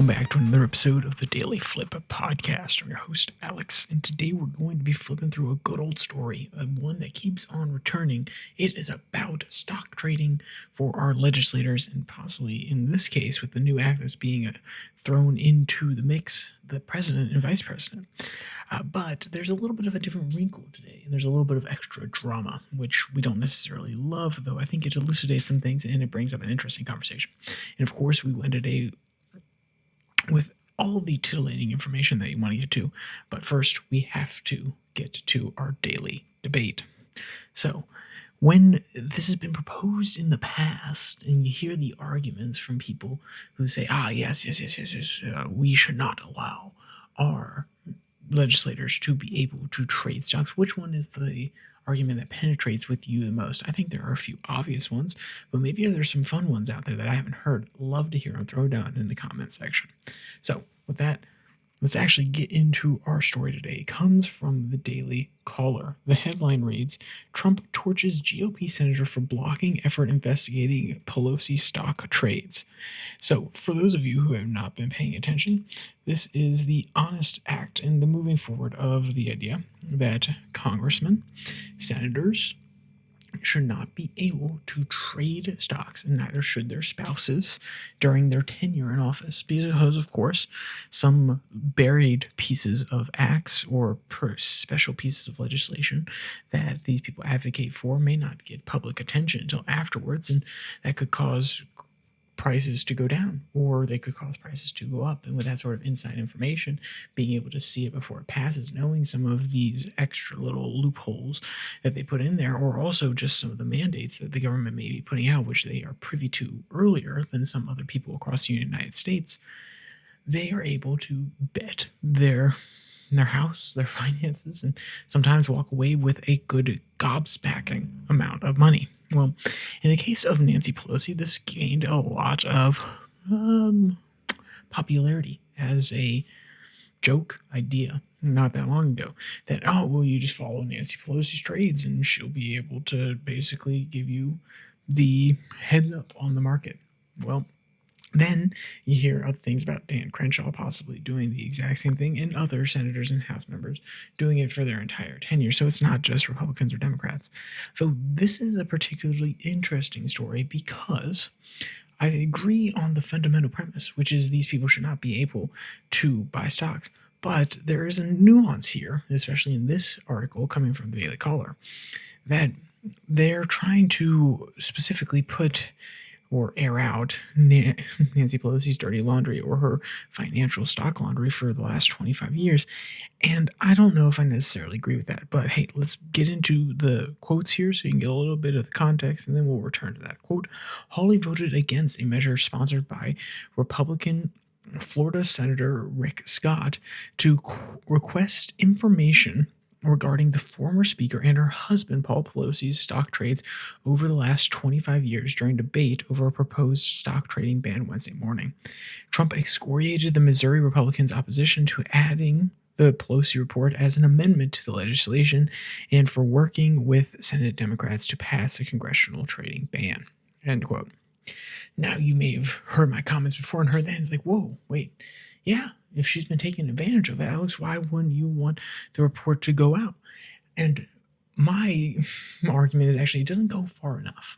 back to another episode of the Daily Flip podcast. I'm your host, Alex, and today we're going to be flipping through a good old story, one that keeps on returning. It is about stock trading for our legislators, and possibly, in this case, with the new act that's being thrown into the mix, the president and vice president. But there's a little bit of a different wrinkle today, and there's a little bit of extra drama, which we don't necessarily love, though I think it elucidates some things and it brings up an interesting conversation. And of course, we went today with all the titillating information that you want to get to. But first, we have to get to our daily debate. So, when this has been proposed in the past, and you hear the arguments from people who say, yes, we should not allow our legislators to be able to trade stocks. Which one is the argument that penetrates with you the most? I think there are a few obvious ones, but maybe there's some fun ones out there that I haven't heard. Love to hear them. Throw down in the comment section. So with that, let's actually get into our story today. It comes from the Daily Caller. The headline reads, Trump torches GOP senator for blocking effort investigating Pelosi stock trades. So for those of you who have not been paying attention, this is the honest act and the moving forward of the idea that congressmen, senators, should not be able to trade stocks, and neither should their spouses during their tenure in office, because of course some buried pieces of acts or special pieces of legislation that these people advocate for may not get public attention until afterwards, and that could cause prices to go down, or they could cause prices to go up. And with that sort of inside information, being able to see it before it passes, knowing some of these extra little loopholes that they put in there, or also just some of the mandates that the government may be putting out, which they are privy to earlier than some other people across the United States, they are able to bet their house, their finances, and sometimes walk away with a good gobsmacking amount of money. Well, in the case of Nancy Pelosi, this gained a lot of popularity as a joke idea not that long ago, that, you just follow Nancy Pelosi's trades and she'll be able to basically give you the heads up on the market. Well, then you hear other things about Dan Crenshaw possibly doing the exact same thing, and other senators and House members doing it for their entire tenure. So it's not just Republicans or Democrats. So this is a particularly interesting story because I agree on the fundamental premise, which is these people should not be able to buy stocks. But there is a nuance here, especially in this article coming from the Daily Caller, that they're trying to specifically put or air out Nancy Pelosi's dirty laundry or her financial stock laundry for the last 25 years. And I don't know if I necessarily agree with that. But hey, let's get into the quotes here so you can get a little bit of the context, and then we'll return to that quote. Hawley voted against a measure sponsored by Republican Florida Senator Rick Scott to request information regarding the former speaker and her husband, Paul Pelosi's stock trades over the last 25 years during debate over a proposed stock trading ban Wednesday morning. Trump excoriated the Missouri Republicans' opposition to adding the Pelosi report as an amendment to the legislation and for working with Senate Democrats to pass a congressional trading ban. End quote. Now, you may have heard my comments before and heard that, and it's like, whoa, wait, yeah, if she's been taking advantage of it, Alex, why wouldn't you want the report to go out? And my argument is actually it doesn't go far enough.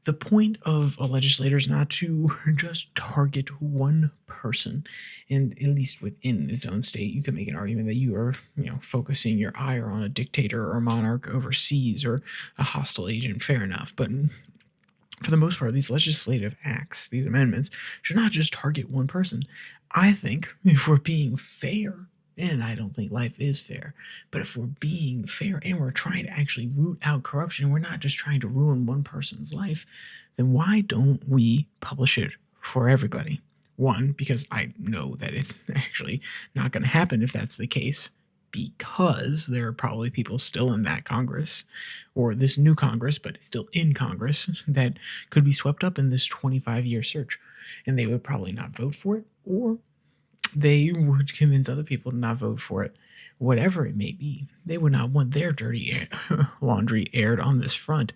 The point of a legislator is not to just target one person, and at least within its own state, you can make an argument that you are, focusing your ire on a dictator or monarch overseas or a hostile agent. Fair enough, but for the most part, these legislative acts, these amendments, should not just target one person. I think if we're being fair, and I don't think life is fair, but if we're being fair and we're trying to actually root out corruption, we're not just trying to ruin one person's life, then why don't we publish it for everybody? One, because I know that it's actually not going to happen if that's the case, because there are probably people still in that Congress, or this new Congress, but still in Congress, that could be swept up in this 25-year search. And they would probably not vote for it, or they would convince other people to not vote for it. Whatever it may be, they would not want their dirty laundry aired on this front.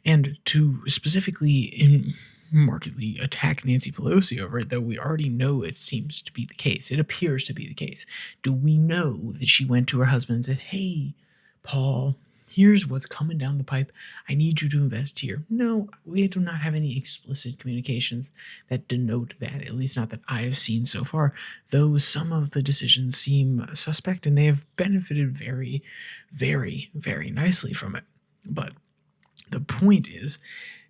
And to specifically markedly attack Nancy Pelosi over it, though we already know it seems to be the case. It appears to be the case. Do we know that she went to her husband and said, "Hey, Paul, here's what's coming down the pipe. I need you to invest here"? No, we do not have any explicit communications that denote that, at least not that I have seen so far, though some of the decisions seem suspect and they have benefited very, very, very nicely from it. But the point is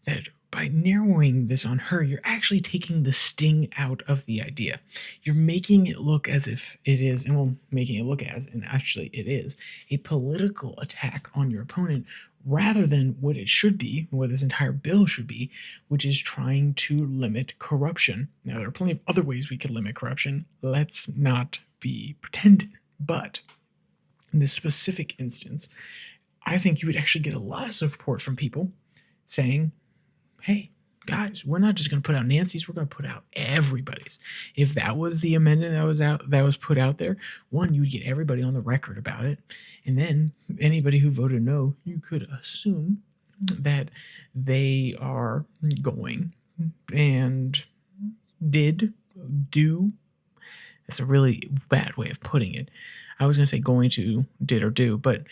that by narrowing this on her, you're actually taking the sting out of the idea. You're making it look as if it is, and well, making it look as, and actually it is, a political attack on your opponent rather than what it should be, what this entire bill should be, which is trying to limit corruption. Now, there are plenty of other ways we could limit corruption. Let's not be pretending. But in this specific instance, I think you would actually get a lot of support from people saying, "Hey, guys, we're not just going to put out Nancy's, we're going to put out everybody's." If that was the amendment that was put out there, one, you would get everybody on the record about it, and then anybody who voted no, you could assume that they are going and do. That's a really bad way of putting it. I was going to say going to, did, or do, but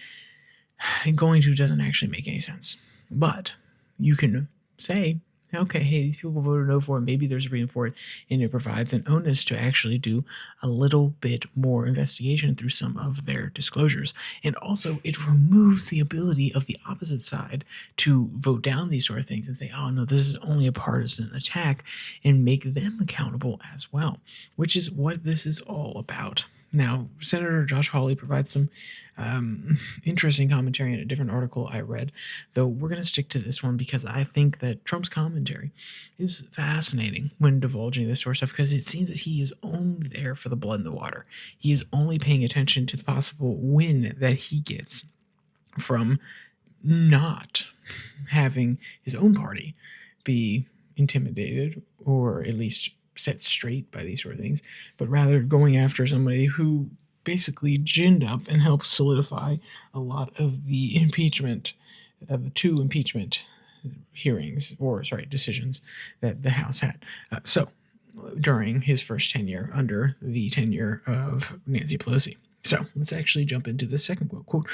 going to doesn't actually make any sense. But you can say, okay, hey, these people voted no for it. Maybe there's a reason for it. And it provides an onus to actually do a little bit more investigation through some of their disclosures. And also, it removes the ability of the opposite side to vote down these sort of things and say, oh, no, this is only a partisan attack, and make them accountable as well, which is what this is all about. Now, Senator Josh Hawley provides some interesting commentary in a different article I read, though we're going to stick to this one because I think that Trump's commentary is fascinating when divulging this sort of stuff, because it seems that he is only there for the blood in the water. He is only paying attention to the possible win that he gets from not having his own party be intimidated or at least set straight by these sort of things, but rather going after somebody who basically ginned up and helped solidify a lot of the impeachment, the two impeachment decisions that the House had. So during his first tenure under the tenure of Nancy Pelosi. So let's actually jump into the second quote. Quote,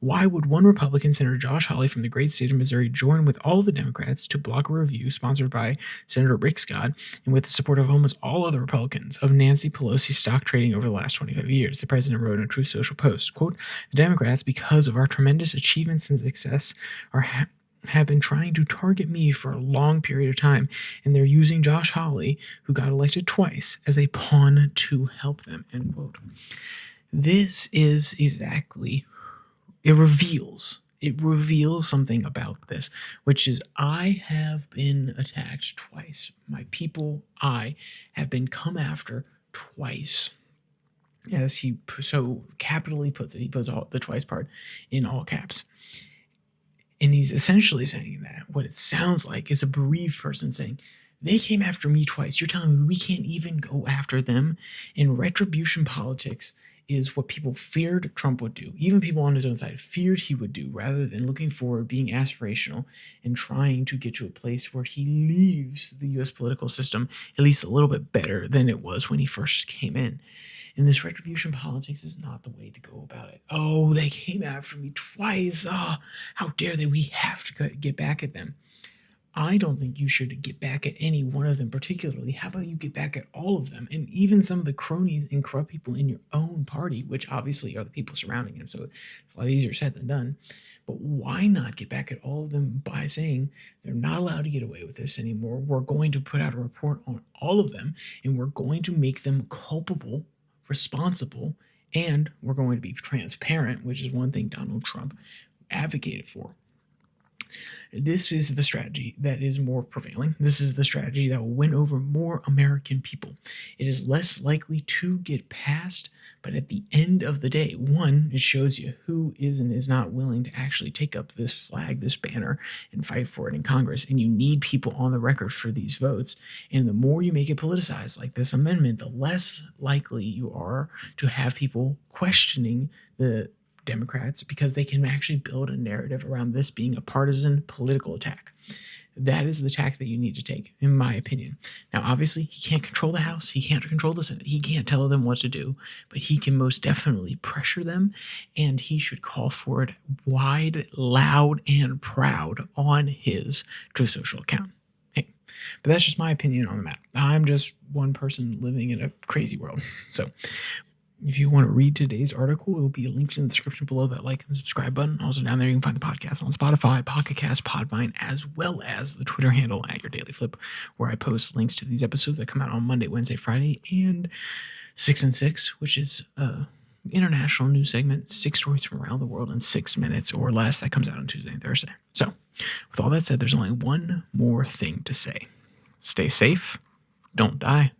"Why would one Republican, Senator Josh Hawley from the great state of Missouri, join with all of the Democrats to block a review sponsored by Senator Rick Scott and with the support of almost all other Republicans of Nancy Pelosi's stock trading over the last 25 years?" The president wrote in a Truth Social post, quote, "The Democrats, because of our tremendous achievements and success, have been trying to target me for a long period of time, and they're using Josh Hawley, who got elected twice, as a pawn to help them," end quote. This is exactly, it reveals something about this, which is I have been attacked twice. My people, I have been come after twice. As he so capitally puts it, he puts all the twice part in all caps. And he's essentially saying that what it sounds like is a bereaved person saying, they came after me twice. You're telling me we can't even go after them? In retribution politics is what people feared Trump would do. Even people on his own side feared he would do, rather than looking forward, being aspirational, and trying to get to a place where he leaves the U.S. political system at least a little bit better than it was when he first came in. And this retribution politics is not the way to go about it. Oh, they came after me twice. Oh, how dare they? We have to get back at them. I don't think you should get back at any one of them particularly. How about you get back at all of them, and even some of the cronies and corrupt people in your own party, which obviously are the people surrounding him, so it's a lot easier said than done. But why not get back at all of them by saying they're not allowed to get away with this anymore? We're going to put out a report on all of them, and we're going to make them culpable, responsible, and we're going to be transparent, which is one thing Donald Trump advocated for. This is the strategy that is more prevailing. This is the strategy that will win over more American people. It is less likely to get passed, but at the end of the day, one, it shows you who is and is not willing to actually take up this flag, this banner, and fight for it in Congress. And you need people on the record for these votes. And the more you make it politicized, like this amendment, the less likely you are to have people questioning the Democrats, because they can actually build a narrative around this being a partisan political attack. That is the tack that you need to take, in my opinion. Now, obviously, he can't control the House. He can't control the Senate. He can't tell them what to do, but he can most definitely pressure them, and he should call for it wide, loud, and proud on his Truth Social account. Hey, but that's just my opinion on the matter. I'm just one person living in a crazy world. So if you want to read today's article, it will be linked in the description below, that like and subscribe button. Also down there, you can find the podcast on Spotify, Pocket Cast, Podvine, as well as the Twitter handle @YourDailyFlip, where I post links to these episodes that come out on Monday, Wednesday, Friday, and 6 and 6, which is international news segment, 6 stories from around the world in 6 minutes or less. That comes out on Tuesday and Thursday. So with all that said, there's only one more thing to say. Stay safe, don't die,